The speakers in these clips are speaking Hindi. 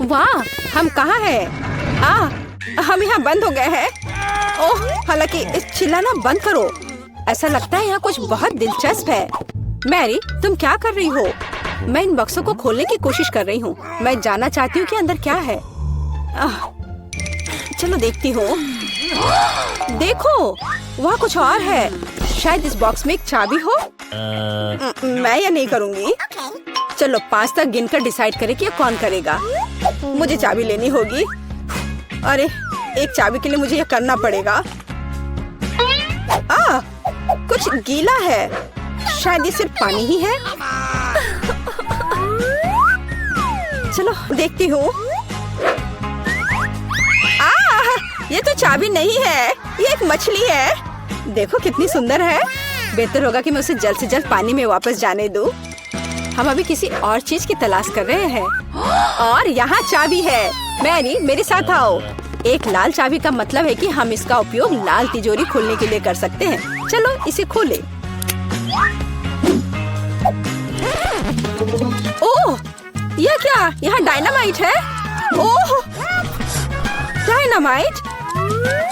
वाह, हम कहाँ हैं? हम यहाँ बंद हो गए हैं। ओह, हालांकि इस चिल्लाना बंद करो। ऐसा लगता है यहाँ कुछ बहुत दिलचस्प है। मैरी, तुम क्या कर रही हो? मैं इन बक्सों को खोलने की कोशिश कर रही हूँ। मैं जानना चाहती हूँ कि अंदर क्या है। चलो देखती हूँ। देखो, वहाँ कुछ और है। शायद इस बॉक्स में एक चाबी हो। मैं ये नहीं करूँगी। चलो 5 तक गिनकर डिसाइड करें कि ये कौन करेगा। मुझे चाबी लेनी होगी। अरे, एक चाबी के लिए मुझे ये करना पड़ेगा। कुछ गीला है। शायद ये सिर्फ पानी ही है। चलो देखती हूँ। ये तो चाबी नहीं है, ये एक मछली है। देखो कितनी सुंदर है। बेहतर होगा कि मैं उसे जल्द से जल्द पानी में वापस जाने दूँ। हम अभी किसी और चीज की तलाश कर रहे हैं। और यहाँ चाबी है। मैरी, मेरे साथ आओ। एक लाल चाबी का मतलब है कि हम इसका उपयोग लाल तिजोरी खोलने के लिए कर सकते हैं। चलो इसे खोलें। ओह, यह क्या? यहाँ डायनामाइट है। ओह, डायनामाइट?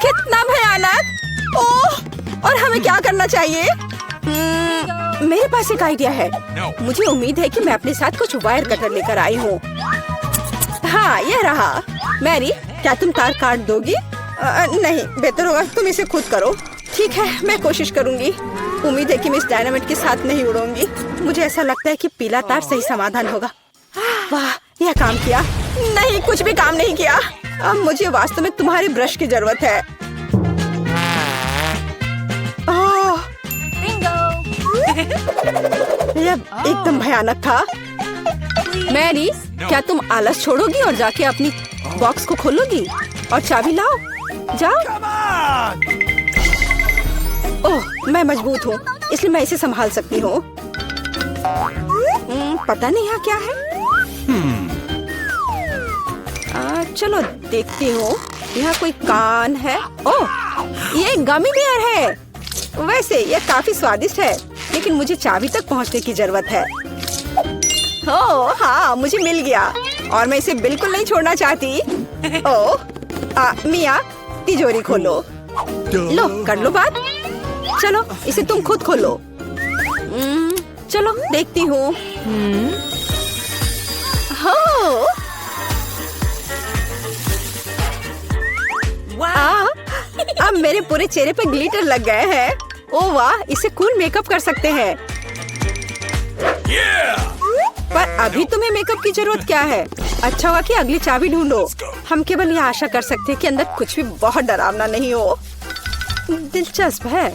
कितना भयानक। ओह, और हमें क्या करना चाहिए? मेरे पास एक आइडिया है। मुझे उम्मीद है कि मैं अपने साथ कुछ वायर कटर लेकर आई हूँ। हाँ, यह रहा। मैरी, क्या तुम तार काट दोगी? नहीं, बेहतर होगा तुम इसे खुद करो। ठीक है, मैं कोशिश करूँगी। उम्मीद है कि मैं इस डायनामाइट के साथ नहीं उड़ूंगी। मुझे ऐसा लगता है कि पीला तार सही समाधान होगा। वाह, यह काम किया। नहीं, कुछ भी काम नहीं किया। अब मुझे वास्तव में तुम्हारे ब्रश की जरूरत है। यह एकदम भयानक था। मैरी, क्या तुम आलस छोड़ोगी और जाके अपनी बॉक्स को खोलोगी? और चाबी लाओ, जाओ। ओह, मैं मजबूत हूँ, इसलिए मैं इसे संभाल सकती हूँ। पता नहीं यहाँ क्या है। चलो देखती हूँ। यहाँ कोई कान है। ओह, ये गमी बेयर है। वैसे ये काफी स्वादिष्ट है, लेकिन मुझे चाबी तक पहुँचने की जरूरत है। ओह हाँ, मुझे मिल गया और मैं इसे बिल्कुल नहीं छोड़ना चाहती। ओह, मिया, तिजोरी खोलो। लो, कर लो बात। चलो इसे तुम खुद खोलो। चलो देखती हूँ। अब मेरे पूरे चेहरे पे ग्लिटर लग गए हैं। ओह वाह, इसे कूल मेकअप कर सकते हैं। पर अभी तुम्हें मेकअप की जरूरत क्या है? अच्छा हुआ कि अगली चाबी ढूंढो। हम केवल यह आशा कर सकते हैं कि अंदर कुछ भी बहुत डरावना नहीं हो। दिलचस्प है।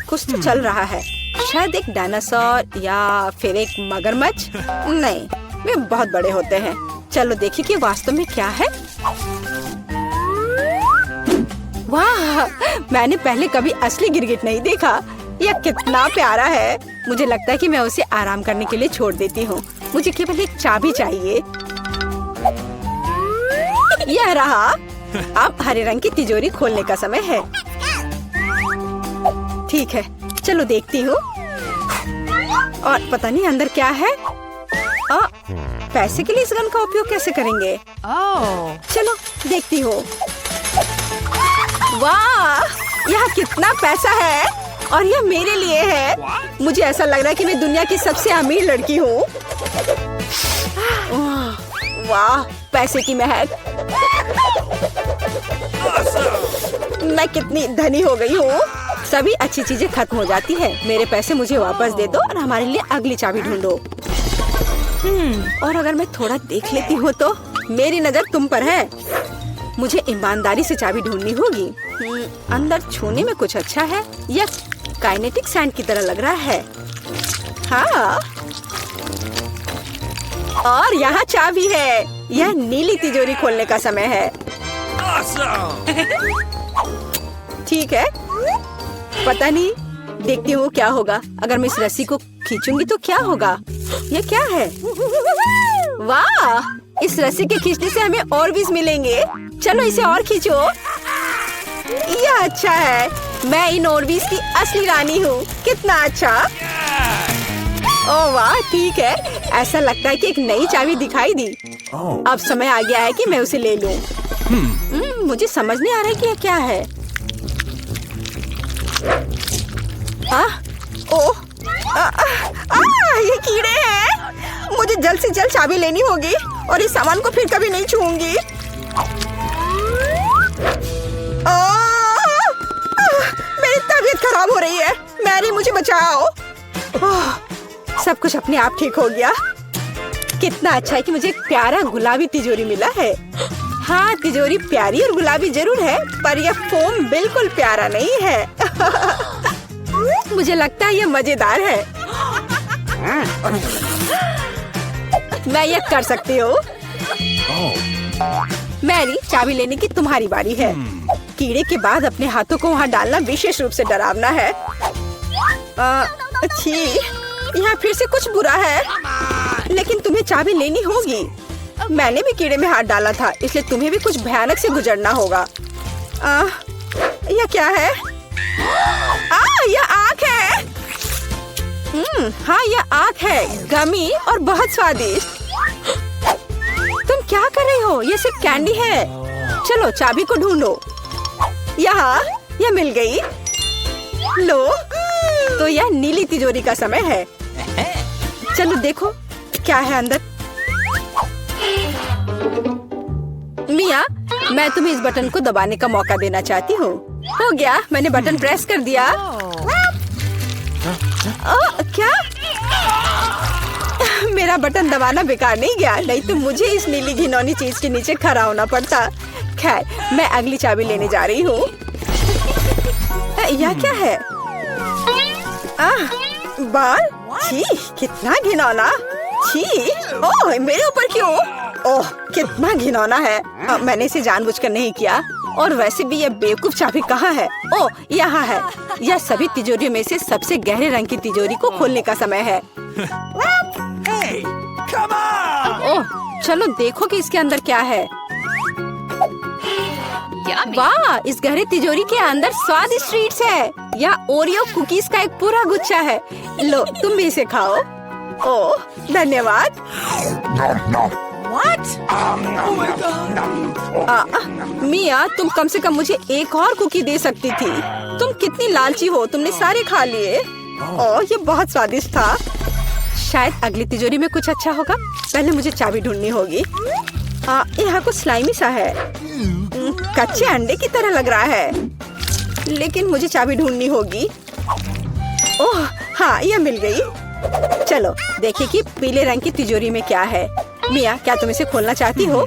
कुछ तो चल रहा है। शायद एक डायनासोर या फिर एक मगरमच्छ। नहीं, वे बहुत बड़े होते हैं। चलो देखिए कि वास्तव में क्या है। वाह, मैंने पहले कभी असली गिरगिट नहीं देखा। यह कितना प्यारा है। मुझे लगता है कि मैं उसे आराम करने के लिए छोड़ देती हूँ। मुझे केवल एक चाबी चाहिए। यह रहा। अब हरे रंग की तिजोरी खोलने का समय है। ठीक है, चलो देखती हूँ। और पता नहीं अंदर क्या है। पैसे के लिए इस गन का उपयोग कैसे करेंगे? चलो देखती हूँ। वाह, यहाँ कितना पैसा है और यह मेरे लिए है। मुझे ऐसा लग रहा है कि मैं दुनिया की सबसे अमीर लड़की हूँ। वाह, पैसे की महक। मैं कितनी धनी हो गई हूँ। सभी अच्छी चीजें खत्म हो जाती है। मेरे पैसे मुझे वापस दे दो और हमारे लिए अगली चाबी ढूंढो। और अगर मैं थोड़ा देख लेती हूँ तो मेरी नजर तुम पर है। मुझे ईमानदारी से चाबी ढूंढनी होगी। अंदर छूने में कुछ अच्छा है। यह काइनेटिक सैंड की तरह लग रहा है। हाँ, और यहाँ चाबी है। यह नीली तिजोरी खोलने का समय है। ठीक है, पता नहीं, देखती हूँ क्या होगा। अगर मैं इस रस्सी को खींचूंगी तो क्या होगा? यह क्या है? वाह, इस रस्सी के खींचने से हमें और बीज मिलेंगे। चलो इसे और खींचो। यह अच्छा है। मैं इन ऑर्बिस की असली रानी हूँ। कितना अच्छा। ओह वाह, ठीक है। ऐसा लगता है कि एक नई चाबी दिखाई दी। अब समय आ गया है कि मैं उसे ले लूं। मुझे समझ नहीं आ रहा है कि ये क्या है। ये कीड़े हैं। मुझे जल्द से जल्द चाबी लेनी होगी और इस सामान को फिर कभी नहीं छूऊंगी। मेरी तबीयत खराब हो रही है। मैरी, मुझे बचाओ। सब कुछ अपने आप ठीक हो गया। कितना अच्छा है कि मुझे एक प्यारा गुलाबी तिजोरी मिला है। हाँ, तिजोरी प्यारी और गुलाबी जरूर है, पर यह फोम बिल्कुल प्यारा नहीं है। मुझे लगता है यह मजेदार है। मैं यह कर सकती हूँ। मैरी, चाबी लेने की तुम्हारी बारी है। कीड़े के बाद अपने हाथों को वहाँ डालना विशेष रूप से डरावना है। अच्छी, यहाँ फिर से कुछ बुरा है, लेकिन तुम्हें चाबी लेनी होगी। मैंने भी कीड़े में हाथ डाला था, इसलिए तुम्हें भी कुछ भयानक से गुजरना होगा। यह क्या है? यह आँख है। हाँ, यह आँख है, गमी और बहुत स्वादिष्ट। तुम क्या कर रही हो? यह सिर्फ कैंडी है। चलो चाबी को ढूंढो। यहाँ, यह मिल गई। लो, तो यह नीली तिजोरी का समय है। चलो देखो क्या है अंदर। मिया, मैं तुम्हें इस बटन को दबाने का मौका देना चाहती हूँ। हो गया, मैंने बटन प्रेस कर दिया। क्या? मेरा बटन दबाना बेकार नहीं गया, नहीं तो मुझे इस नीली घिनौनी चीज के नीचे खड़ा होना पड़ता। खैर, मैं अगली चाबी लेने जा रही हूँ। यह क्या है? बाल? छी, कितना घिनौना। छी, ओह, मेरे ऊपर क्यों? ओह, कितना घिनौना है। मैंने इसे जानबूझकर नहीं किया। और वैसे भी यह बेवकूफ चाबी कहाँ है? ओह, यहाँ है। यह सभी तिजोरियों में से सबसे गहरे रंग की तिजोरी को खोलने का समय है। ओह, चलो देखो कि इसके अंदर क्या है। वाह, इस गहरे तिजोरी के अंदर स्वादिष्ट ट्रीट्स है। यह ओरियो कुकीज का एक पूरा गुच्छा है। लो, तुम भी इसे खाओ। ओह, धन्यवाद। मिया, तुम कम से कम मुझे एक और कुकी दे सकती थी। तुम कितनी लालची हो, तुमने सारे खा लिए। ओह, ये बहुत स्वादिष्ट था। शायद अगली तिजोरी में कुछ अच्छा होगा। पहले मुझे चाबी ढूंढनी होगी। यहाँ कुछ स्लाइमी सा है। कच्चे अंडे की तरह लग रहा है, लेकिन मुझे चाबी ढूंढनी होगी। ओह हाँ, यह मिल गई। चलो देखिए कि पीले रंग की तिजोरी में क्या है। मिया, क्या तुम इसे खोलना चाहती हो?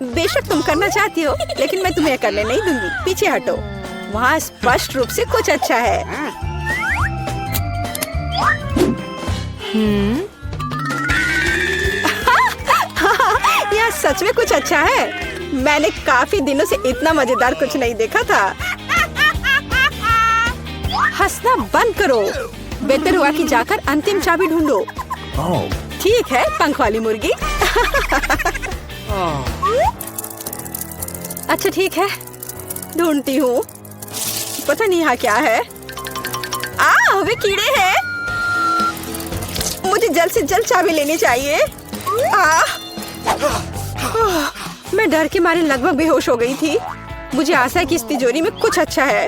बेशक तुम करना चाहती हो, लेकिन मैं तुम्हें करने नहीं दूंगी। पीछे हटो। वहाँ स्पष्ट रूप से कुछ अच्छा है। यह सच में कुछ अच्छा है। मैंने काफी दिनों से इतना मजेदार कुछ नहीं देखा था। हंसना बंद करो। बेहतर हुआ कि जाकर अंतिम चाबी ढूंढो। ठीक है, पंख वाली मुर्गी। अच्छा ठीक है, ढूंढती हूँ। पता नहीं यहाँ क्या है। वे कीड़े हैं। मुझे जल्द से जल्द चाबी लेनी चाहिए। मैं डर के मारे लगभग बेहोश हो गई थी। मुझे आशा है कि इस तिजोरी में कुछ अच्छा है।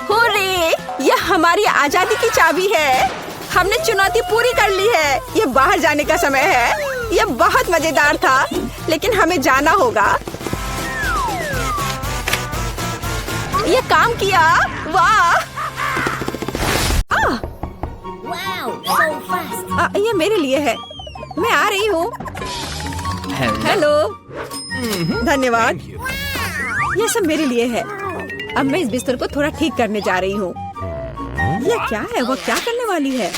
हुर्रे! यह हमारी आजादी की चाबी है। हमने चुनौती पूरी कर ली है। ये बाहर जाने का समय है। यह बहुत मजेदार था, लेकिन हमें जाना होगा। ये काम किया। वाह! ये मेरे लिए है। मैं आ रही हूँ। हेलो। धन्यवाद। ये सब मेरे लिए है। अब मैं इस बिस्तर को थोड़ा ठीक करने जा रही हूँ। ये क्या है? वो क्या करने वाली है?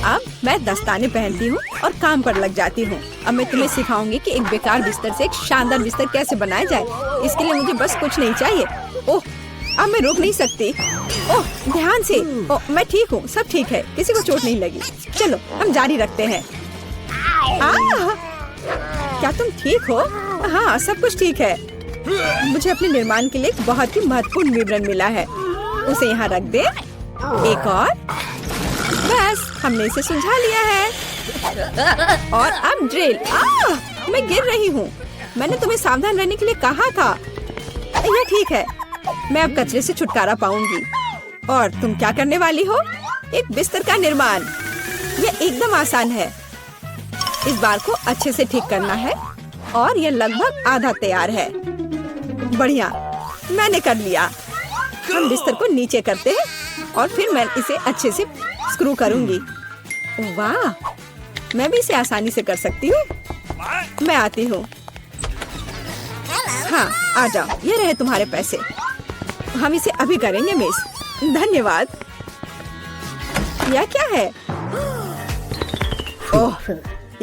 अब मैं दस्ताने पहनती हूँ और काम पर लग जाती हूँ। अब मैं तुम्हें सिखाऊंगी कि एक बेकार बिस्तर से एक शानदार बिस्तर कैसे बनाया जाए। इसके लिए मुझे बस कुछ नहीं चाहिए। ओह, अब मैं रुक नहीं सकती। ओह, ध्यान से। ओह, मैं ठीक हूँ, सब ठीक है, किसी को चोट नहीं लगी। चलो हम जारी रखते हैं। क्या तुम ठीक हो? हाँ, सब कुछ ठीक है। मुझे अपने निर्माण के लिए एक बहुत ही महत्वपूर्ण विवरण मिला है। उसे यहाँ रख दे। एक और। बस हमने इसे सुलझा लिया है। और अब ड्रिल। मैं गिर रही हूँ। मैंने तुम्हें सावधान रहने के लिए कहा था। यह ठीक है, मैं अब कचरे से छुटकारा पाऊंगी। और तुम क्या करने वाली हो? एक बिस्तर का निर्माण। यह एकदम आसान है। इस बार को अच्छे से ठीक करना है और यह लगभग आधा तैयार है। बढ़िया, मैंने कर लिया। हम बिस्तर को नीचे करते हैं और फिर मैं इसे अच्छे से स्क्रू करूंगी। वाह, मैं भी इसे आसानी से कर सकती हूँ। मैं आती हूँ। हाँ, आ जाओ। ये रहे तुम्हारे पैसे। हम इसे अभी करेंगे मिस। धन्यवाद। यह क्या है? ओह,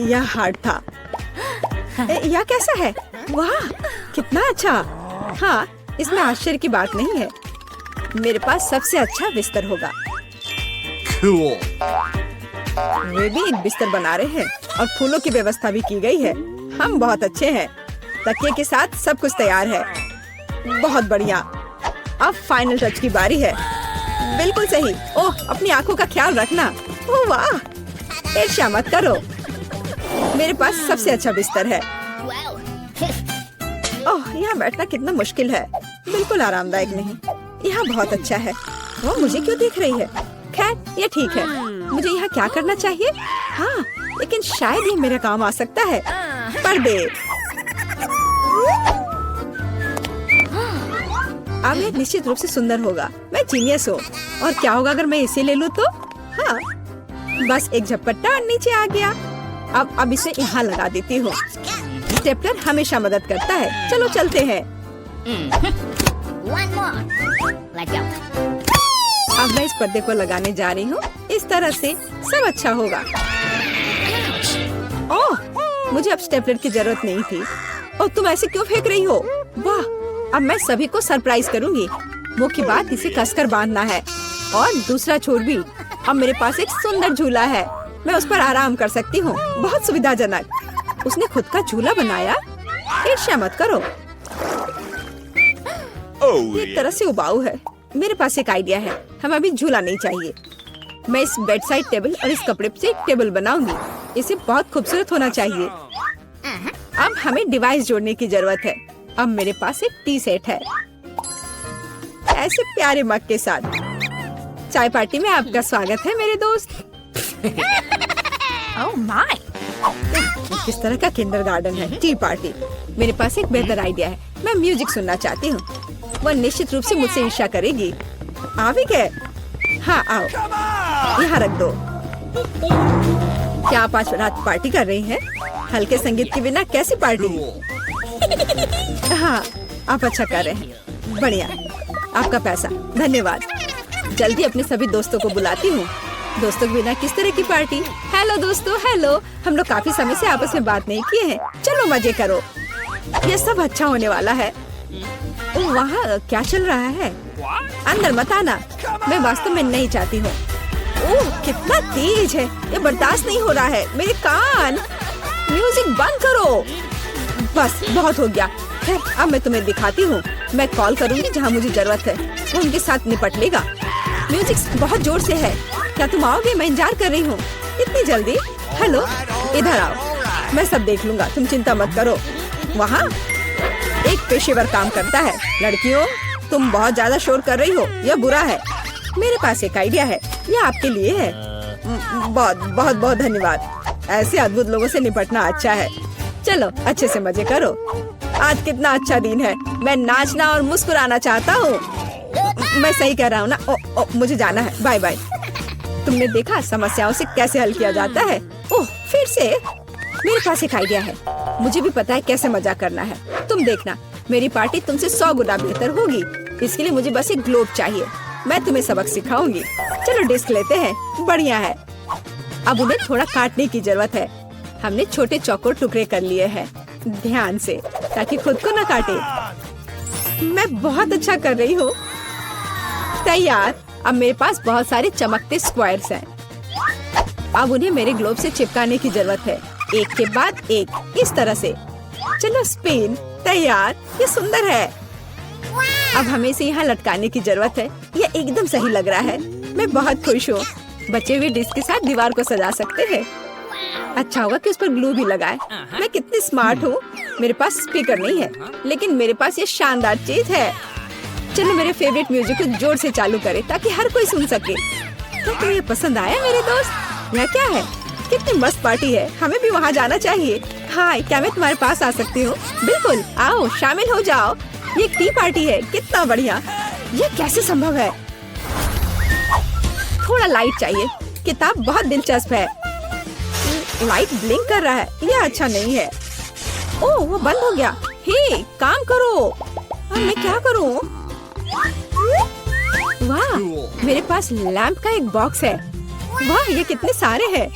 यह हार्ड था। यह कैसा है? वाह, कितना अच्छा। हाँ, इसमें आश्चर्य की बात नहीं है। मेरे पास सबसे अच्छा बिस्तर होगा। Cool. वे भी एक बिस्तर बना रहे हैं और फूलों की व्यवस्था भी की गई है। हम बहुत अच्छे हैं। तकिए के साथ सब कुछ तैयार है। बहुत बढ़िया। अब फाइनल टच की बारी है। बिल्कुल सही। ओह, अपनी आंखों का ख्याल रखना। ओह वाह, ईर्ष्या मत करो। मेरे पास सबसे अच्छा बिस्तर है। ओह, यहाँ बैठना कितना मुश्किल है। बिल्कुल आरामदायक नहीं। यहाँ बहुत अच्छा है। वो मुझे क्यों देख रही है? खैर, ये ठीक है। मुझे यहाँ क्या करना चाहिए? हाँ, लेकिन शायद ये मेरा काम आ सकता है। पर्दे। अब ये निश्चित रूप से सुंदर होगा। मैं जीनियस हूँ। और क्या होगा अगर मैं इसे ले लूँ तो? हाँ, बस एक झपट्टा और नीचे आ गया। अब इसे यहाँ लगा देती हूँ। स्टेपलर हमेशा मदद करता है। चलो चलते हैं। One more. Let's go. अब मैं इस पर्दे को लगाने जा रही हूँ। इस तरह से सब अच्छा होगा। ओह, मुझे अब स्टेपलर की जरूरत नहीं थी। और तुम ऐसे क्यों फेंक रही हो? वाह, अब मैं सभी को सरप्राइज करूँगी। मुख्य बात इसे कसकर बांधना है और दूसरा छोर भी। अब मेरे पास एक सुंदर झूला है। मैं उस पर आराम कर सकती हूँ। बहुत सुविधाजनक। उसने खुद का झूला बनाया। ईर्ष्या मत करो। Oh, एक तरह से उबाऊ है। मेरे पास एक आइडिया है। हमें अभी झूला नहीं चाहिए। मैं इस बेड साइड टेबल और इस कपड़े से एक टेबल बनाऊंगी। इसे बहुत खूबसूरत होना चाहिए। अब हमें डिवाइस जोड़ने की जरूरत है। अब मेरे पास एक टी सेट है, ऐसे प्यारे मग के साथ। चाय पार्टी में आपका स्वागत है मेरे दोस्त। Oh my. किस तरह का किंडरगार्टन है? T party. मेरे पास एक बेहतर आइडिया है। मैं म्यूजिक सुनना चाहती हूँ। वह निश्चित रूप से मुझसे ईर्ष्या करेगी। आ भी गए? हाँ, आओ। यहाँ रख दो। क्या आप आज रात पार्टी कर रही हैं? हल्के संगीत के बिना कैसी पार्टी? हाँ, आप अच्छा कर रहे हैं। बढ़िया। आपका पैसा। धन्यवाद। जल्दी अपने सभी दोस्तों को बुलाती हूँ। दोस्तों के बिना किस तरह की पार्टी? हेलो दोस्तों, हेलो। हम लोग काफी समय से आपस में बात नहीं किए हैं। चलो मजे करो। ये सब अच्छा होने वाला है। ओह, वहाँ क्या चल रहा है? अंदर मत आना। मैं वास्तव में नहीं चाहती हूँ। ओह, कितना तेज है। ये बर्दाश्त नहीं हो रहा है। मेरे कान। म्यूजिक बंद करो। बस बहुत हो गया। खैर, अब मैं तुम्हें दिखाती हूँ। मैं कॉल करूँगी जहाँ मुझे जरूरत है। वो उनके साथ निपट लेगा। म्यूजिक बहुत जोर से है। क्या तुम आओगे? मैं इंतजार कर रही हूँ। इतनी जल्दी? हेलो, इधर आओ। मैं सब देख लूंगा, तुम चिंता मत करो। वहाँ एक पेशेवर काम करता है। लड़कियों, तुम बहुत ज्यादा शोर कर रही हो। यह बुरा है। मेरे पास एक आइडिया है। यह आपके लिए है। बहुत बहुत बहुत धन्यवाद। ऐसे अद्भुत लोगों से निपटना अच्छा है। चलो अच्छे से मजे करो। आज कितना अच्छा दिन है। मैं नाचना और मुस्कुराना चाहता हूँ। मैं सही कह रहा हूँ ना? मुझे जाना है। Bye bye. तुमने देखा समस्याओं से कैसे हल किया जाता है? ओह, फिर से? मेरे पास एक आइडिया है। मुझे भी पता है कैसे मजाक करना है। तुम देखना, मेरी पार्टी तुमसे 100 गुना बेहतर होगी। इसके लिए मुझे बस एक ग्लोब चाहिए। मैं तुम्हें सबक सिखाऊंगी। चलो डिस्क लेते हैं। बढ़िया है। अब उन्हें थोड़ा काटने की जरूरत है। हमने छोटे चौकोर टुकड़े कर लिए हैं, ध्यान से, ताकि खुद को न काटे। मैं बहुत अच्छा कर रही हूँ। तैयार। अब मेरे पास बहुत सारे चमकते स्क्वायर्स हैं। अब उन्हें मेरे ग्लोब से चिपकाने की जरूरत है, एक के बाद एक, इस तरह से। चलो स्पिन। तैयार। ये सुंदर है। अब हमें इसे यहाँ लटकाने की जरूरत है। यह एकदम सही लग रहा है। मैं बहुत खुश हूँ। बचे हुए डिस्क के साथ दीवार को सजा सकते हैं। अच्छा होगा कि उस पर ग्लू भी लगाए। मैं कितनी स्मार्ट हूँ। मेरे पास स्पीकर नहीं है, लेकिन मेरे पास ये शानदार चीज है। चलो मेरे फेवरेट म्यूजिक को जोर से चालू करें ताकि हर कोई सुन सके। क्या तुम्हें ये पसंद आया मेरे दोस्त? यह क्या है? कितनी मस्त पार्टी है, हमें भी वहाँ जाना चाहिए। हाय, क्या मैं तुम्हारे पास आ सकती हूँ? बिल्कुल, आओ शामिल हो जाओ। ये एक टी पार्टी है, कितना बढ़िया। ये कैसे संभव है? थोड़ा लाइट चाहिए। किताब बहुत दिलचस्प है। लाइट ब्लिंक कर रहा है, यह अच्छा नहीं है। ओह, वो बंद हो गया। हे, काम करो। अब मैं क्या करूँ? वाह, मेरे पास लैंप का एक बॉक्स है। वाह, ये कितने सारे हैं।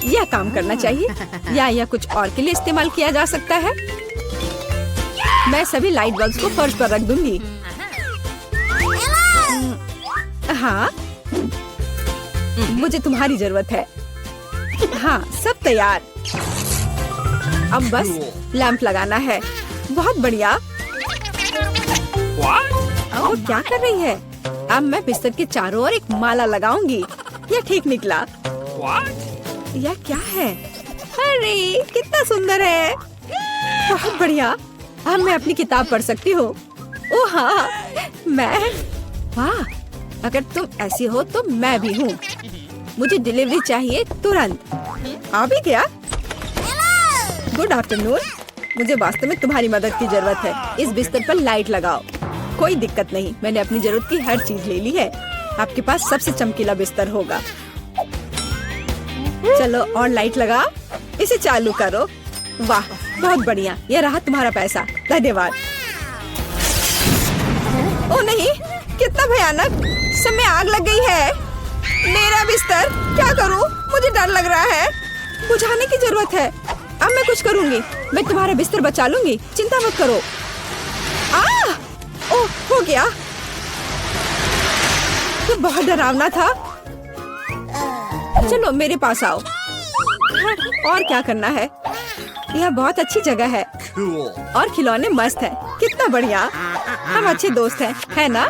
यह काम करना चाहिए या यह कुछ और के लिए इस्तेमाल किया जा सकता है। मैं सभी लाइट बल्ब्स को फर्श पर रख दूंगी। हाँ, मुझे तुम्हारी जरूरत है। हाँ, सब तैयार। अब बस लैंप लगाना है। बहुत बढ़िया। वो क्या कर रही है? अब मैं बिस्तर के चारों ओर एक माला लगाऊंगी। यह ठीक निकला। यह क्या है? अरे कितना सुंदर है। बहुत बढ़िया। अब मैं अपनी किताब पढ़ सकती हूँ। ओह हाँ, मैं। वाह, अगर तुम ऐसी हो तो मैं भी हूँ। मुझे डिलीवरी चाहिए तुरंत। आ भी गया। Good afternoon. मुझे वास्तव में तुम्हारी मदद की जरूरत है। इस बिस्तर पर लाइट लगाओ। कोई दिक्कत नहीं, मैंने अपनी जरूरत की हर चीज ले ली है। आपके पास सबसे चमकीला बिस्तर होगा। चलो और लाइट लगाओ। इसे चालू करो। वाह, बहुत बढ़िया। यह रहा तुम्हारा पैसा। धन्यवाद। ओ नहीं, कितना भयानक। सब में आग लग गई है। मेरा बिस्तर, क्या करूं? मुझे डर लग रहा है। बुझाने की जरूरत है। अब मैं कुछ करूंगी। मैं तुम्हारा बिस्तर बचा लूंगी, चिंता मत करो। ओह, हो गया। ये बहुत डरावना था। चलो मेरे पास आओ। और क्या करना है? यह बहुत अच्छी जगह है। Cool. और खिलौने मस्त हैं। कितना बढ़िया। हम अच्छे दोस्त हैं, है ना?